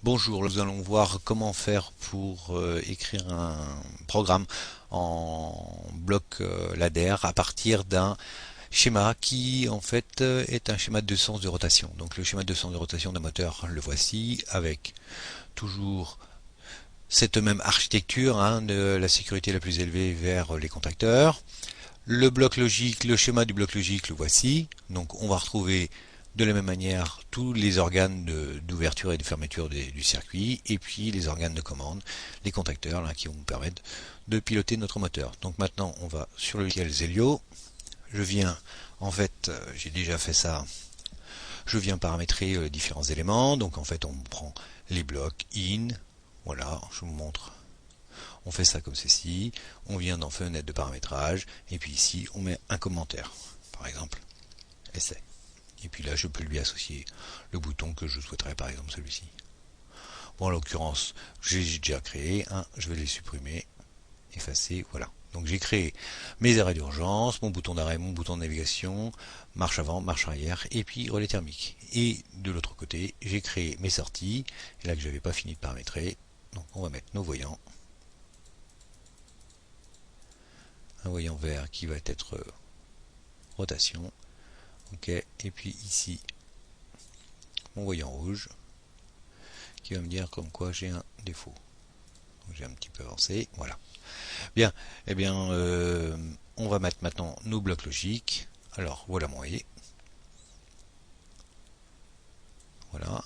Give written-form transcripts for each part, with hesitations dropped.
Bonjour, nous allons voir comment faire pour écrire un programme en bloc ladder à partir d'un schéma qui en fait est un schéma de sens de rotation. Donc le schéma de sens de rotation d'un moteur, le voici, avec toujours cette même architecture, de la sécurité la plus élevée vers les contacteurs. Le bloc logique, le schéma du bloc logique, le voici. Donc on va retrouver de la même manière tous les organes d'ouverture et de fermeture du circuit, et puis les organes de commande, les contacteurs là, qui vont nous permettre de piloter notre moteur. Donc maintenant on va sur le logiciel Zelio. Je viens, en fait, j'ai déjà fait ça, je viens paramétrer différents éléments. Donc en fait on prend les blocs in, voilà, je vous montre. On fait ça comme ceci, on vient dans fenêtre de paramétrage, et puis ici on met un commentaire, par exemple, essai. Et puis là je peux lui associer le bouton que je souhaiterais, par exemple celui-ci. Bon, en l'occurrence, j'ai déjà créé un, je vais les supprimer, effacer, voilà. Donc j'ai créé mes arrêts d'urgence, mon bouton d'arrêt, mon bouton de navigation, marche avant, marche arrière, et puis relais thermique. Et de l'autre côté, j'ai créé mes sorties, et là que j'avais pas fini de paramétrer, donc on va mettre nos voyants. Un voyant vert qui va être rotation, ok, et puis ici mon voyant rouge qui va me dire comme quoi j'ai un défaut. Donc j'ai un petit peu avancé, voilà. Bien, eh bien on va mettre maintenant nos blocs logiques. Alors voilà mon voyez. Voilà.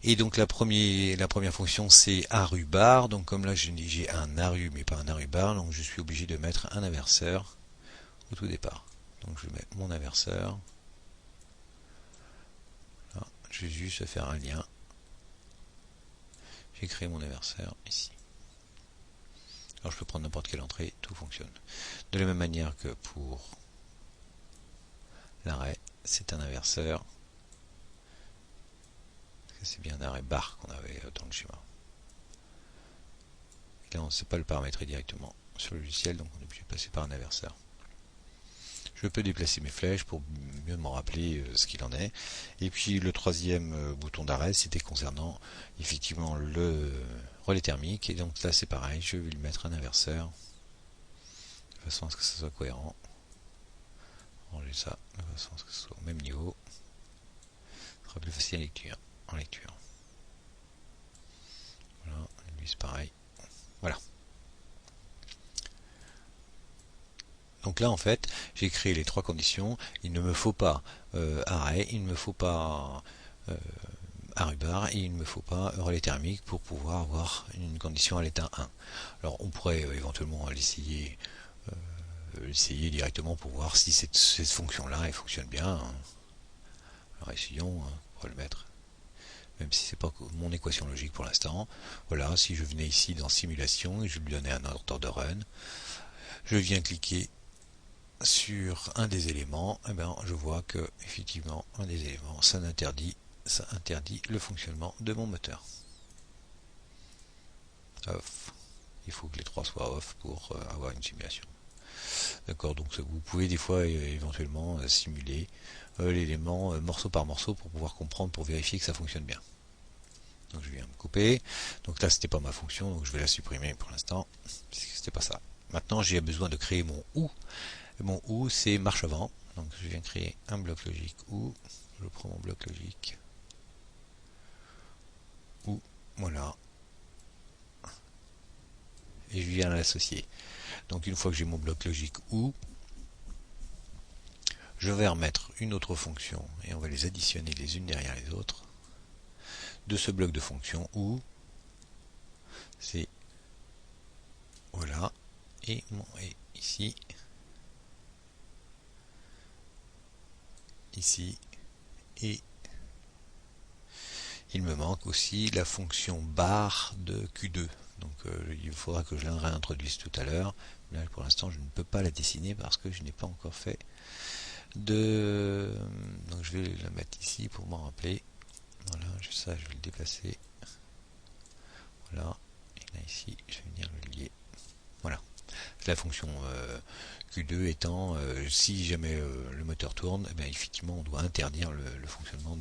Et donc la première fonction c'est ARU bar. Donc comme là j'ai un ARU mais pas un ARU bar, donc je suis obligé de mettre un inverseur au tout départ. Donc je mets mon inverseur. Là, je vais juste faire un lien. J'ai créé mon inverseur ici. Alors je peux prendre n'importe quelle entrée, tout fonctionne. De la même manière que pour l'arrêt, c'est un inverseur. C'est bien un arrêt bar qu'on avait dans le schéma. Et là on ne sait pas le paramétrer directement sur le logiciel, donc on est obligé de passer par un inverseur. Je peux déplacer mes flèches pour mieux m'en rappeler ce qu'il en est. Et puis le troisième bouton d'arrêt, c'était concernant effectivement le relais thermique. Et donc là c'est pareil, je vais lui mettre un inverseur de façon à ce que ce soit cohérent. Ranger ça de façon à ce que ce soit au même niveau. Ce sera plus facile en lecture. Voilà, lui c'est pareil. Voilà. Donc là en fait j'ai créé les trois conditions. Il ne me faut pas arrêt, il ne me faut pas arrêt bar et il ne me faut pas relais thermique pour pouvoir avoir une condition à l'état 1. Alors on pourrait éventuellement l'essayer directement pour voir si cette fonction là elle fonctionne bien. Alors essayons, on va le mettre. Même si c'est pas mon équation logique pour l'instant. Voilà, si je venais ici dans simulation et je lui donnais un ordre de run, je viens cliquer sur un des éléments, et bien je vois que effectivement un des éléments ça interdit le fonctionnement de mon moteur. Off. Il faut que les trois soient off pour avoir une simulation. D'accord, donc vous pouvez des fois éventuellement simuler l'élément morceau par morceau pour pouvoir comprendre, pour vérifier que ça fonctionne bien. Donc je viens me couper. Donc là c'était pas ma fonction, donc je vais la supprimer pour l'instant, puisque c'était pas ça. Maintenant j'ai besoin de créer mon OU. Et mon OU c'est marche avant. Donc je viens créer un bloc logique OU. Je prends mon bloc logique OU. Voilà. Et je viens l'associer. Donc une fois que j'ai mon bloc logique OU, je vais remettre une autre fonction et on va les additionner les unes derrière les autres. De ce bloc de fonctions OU, c'est voilà, et ici, et il me manque aussi la fonction bar de Q2. Donc il faudra que je la réintroduise tout à l'heure. Là pour l'instant je ne peux pas la dessiner parce que je n'ai pas encore fait de... Donc je vais la mettre ici pour m'en rappeler. Voilà, ça je vais le déplacer. Voilà, et là ici je vais venir le lier. Voilà, la fonction Q2 étant si jamais le moteur tourne, eh bien, effectivement on doit interdire le fonctionnement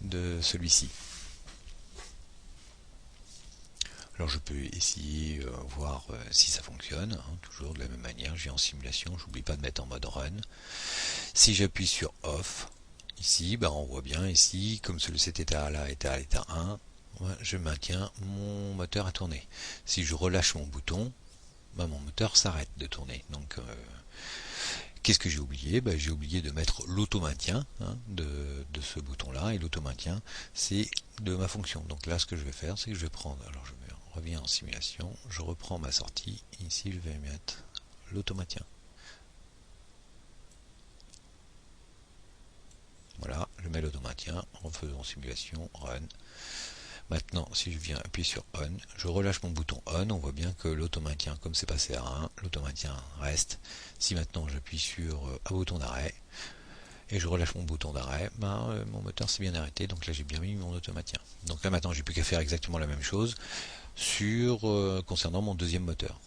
de celui-ci. Alors je peux essayer voir si ça fonctionne, hein, toujours de la même manière, je vais en simulation, j'oublie pas de mettre en mode run. Si j'appuie sur off, ici, on voit bien ici, comme cet état-là était à l'état 1, je maintiens mon moteur à tourner. Si je relâche mon bouton, mon moteur s'arrête de tourner. Donc qu'est-ce que j'ai oublié? J'ai oublié de mettre l'auto-maintien de ce bouton-là, et l'auto-maintien, c'est de ma fonction. Donc là, ce que je vais faire, c'est que je vais prendre, alors je reviens en simulation, je reprends ma sortie, ici je vais mettre l'auto-maintien. Voilà, je mets l'auto-maintien en faisant simulation, run. Maintenant, si je viens appuyer sur on, je relâche mon bouton on, on voit bien que l'auto-maintien, comme c'est passé à 1, l'auto-maintien reste. Si maintenant j'appuie sur un bouton d'arrêt, et je relâche mon bouton d'arrêt, mon moteur s'est bien arrêté, donc là j'ai bien mis mon auto-maintien. Donc là maintenant j'ai plus qu'à faire exactement la même chose sur concernant mon deuxième moteur.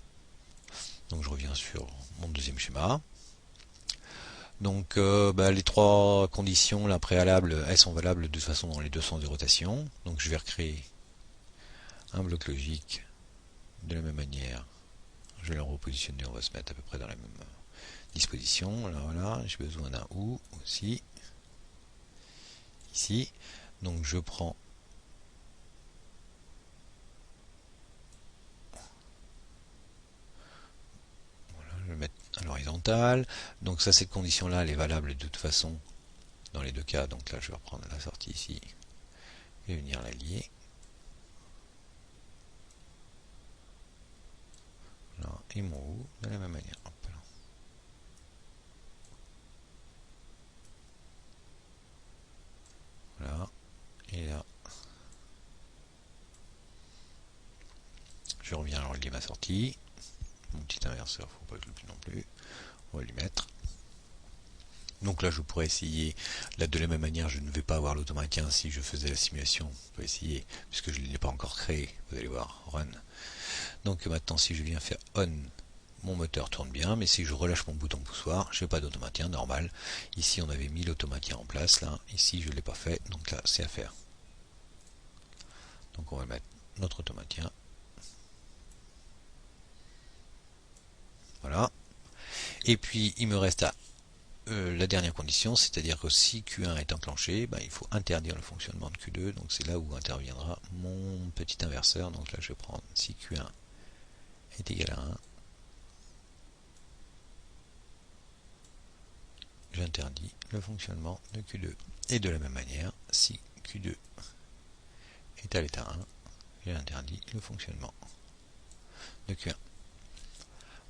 Donc je reviens sur mon deuxième schéma. Donc les trois conditions là, préalables, elles sont valables de toute façon dans les deux sens de rotation. Donc je vais recréer un bloc logique de la même manière. Je vais le repositionner, on va se mettre à peu près dans la même disposition. Là voilà, j'ai besoin d'un OU aussi. Ici. Donc je prends je vais mettre à l'horizontale. Donc ça, cette condition-là, elle est valable de toute façon dans les deux cas. Donc là, je vais reprendre la sortie ici et venir la lier. Là, et mon OU de la même manière. Hop là. Voilà. Et là, je reviens alors lier ma sortie. Mon petit inverseur, faut pas que je l'oublie non plus. On va lui mettre. Donc là, je pourrais essayer, là de la même manière, je ne vais pas avoir l'automaintien si je faisais la simulation. Je peux essayer, puisque je ne l'ai pas encore créé. Vous allez voir, run. Donc maintenant, si je viens faire on, mon moteur tourne bien, mais si je relâche mon bouton poussoir, je n'ai pas d'automaintien, normal. Ici, on avait mis l'automaintien en place, là. Ici, je ne l'ai pas fait, donc là, c'est à faire. Donc on va mettre notre automaintien. Voilà. Et puis, il me reste à la dernière condition, c'est-à-dire que si Q1 est enclenché, il faut interdire le fonctionnement de Q2, donc c'est là où interviendra mon petit inverseur. Donc là, je vais prendre si Q1 est égal à 1, j'interdis le fonctionnement de Q2. Et de la même manière, si Q2 est à l'état 1, j'interdis le fonctionnement de Q1.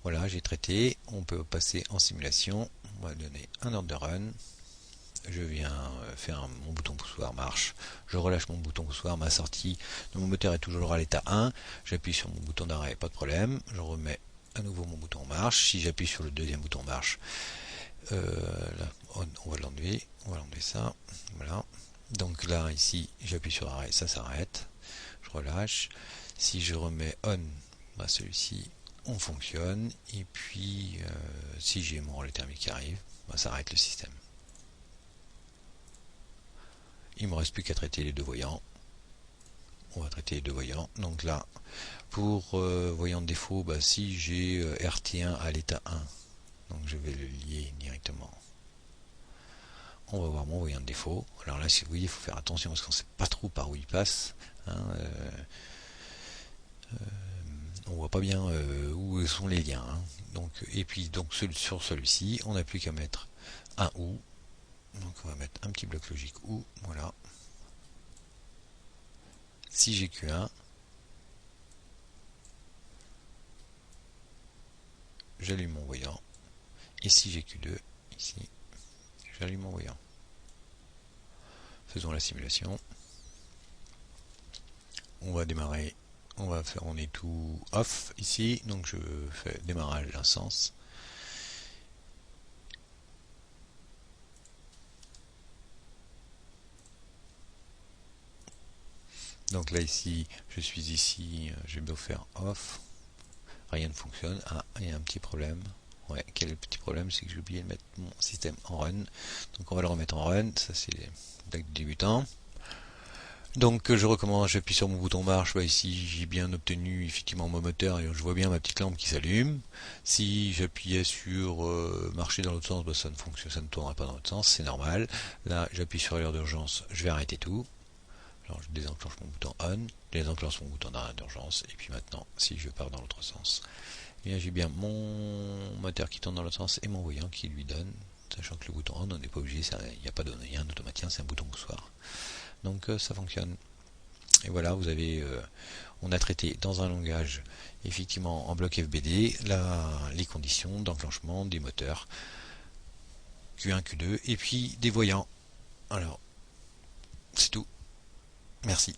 Voilà, j'ai traité. On peut passer en simulation. On va donner un ordre de run. Je viens faire mon bouton poussoir marche. Je relâche mon bouton poussoir. Ma sortie de mon moteur est toujours à l'état 1. J'appuie sur mon bouton d'arrêt, pas de problème. Je remets à nouveau mon bouton marche. Si j'appuie sur le deuxième bouton marche, là, on va l'enlever. On va enlever ça. Voilà. Donc là, ici, j'appuie sur arrêt, ça s'arrête. Je relâche. Si je remets on, celui-ci, on fonctionne. Et puis, si j'ai mon relais thermique qui arrive, ça arrête le système. Il ne me reste plus qu'à traiter les deux voyants. On va traiter les deux voyants. Donc là, pour voyant de défaut, si j'ai RT1 à l'état 1, donc je vais le lier directement. On va voir mon voyant de défaut. Alors là, si vous voyez, il faut faire attention parce qu'on ne sait pas trop par où il passe. On voit pas bien où sont les liens. Donc, et puis donc sur celui-ci, on n'a plus qu'à mettre un OU. Donc on va mettre un petit bloc logique OU. Voilà. Si j'ai Q1, j'allume mon voyant. Et si j'ai Q2, ici, j'allume mon voyant. Faisons la simulation. On va démarrer. On est tout off ici, donc je fais démarrage d'un sens. Donc là ici, je suis ici, j'ai beau faire off, rien ne fonctionne. Ah, il y a un petit problème. Ouais, quel est le petit problème? C'est que j'ai oublié de mettre mon système en run. Donc on va le remettre en run, ça c'est les blagues du débutant. Donc je recommence, j'appuie sur mon bouton marche, bah, ici j'ai bien obtenu effectivement mon moteur et je vois bien ma petite lampe qui s'allume. Si j'appuyais sur marcher dans l'autre sens, bah, ça ne fonctionne, ça ne tournera pas dans l'autre sens, c'est normal. Là j'appuie sur l'heure d'urgence, je vais arrêter tout. Alors je désenclenche mon bouton on, je désenclenche mon bouton d'arrêt d'urgence, et puis maintenant si je pars dans l'autre sens, et j'ai bien mon moteur qui tourne dans l'autre sens et mon voyant qui lui donne, sachant que le bouton on n'est pas obligé, il n'y a pas de, il y a un automaticien, c'est un bouton poussoir. Donc ça fonctionne. Et voilà, vous avez, on a traité dans un langage effectivement en bloc FBD les conditions d'enclenchement des moteurs Q1, Q2 et puis des voyants. Alors, c'est tout. Merci.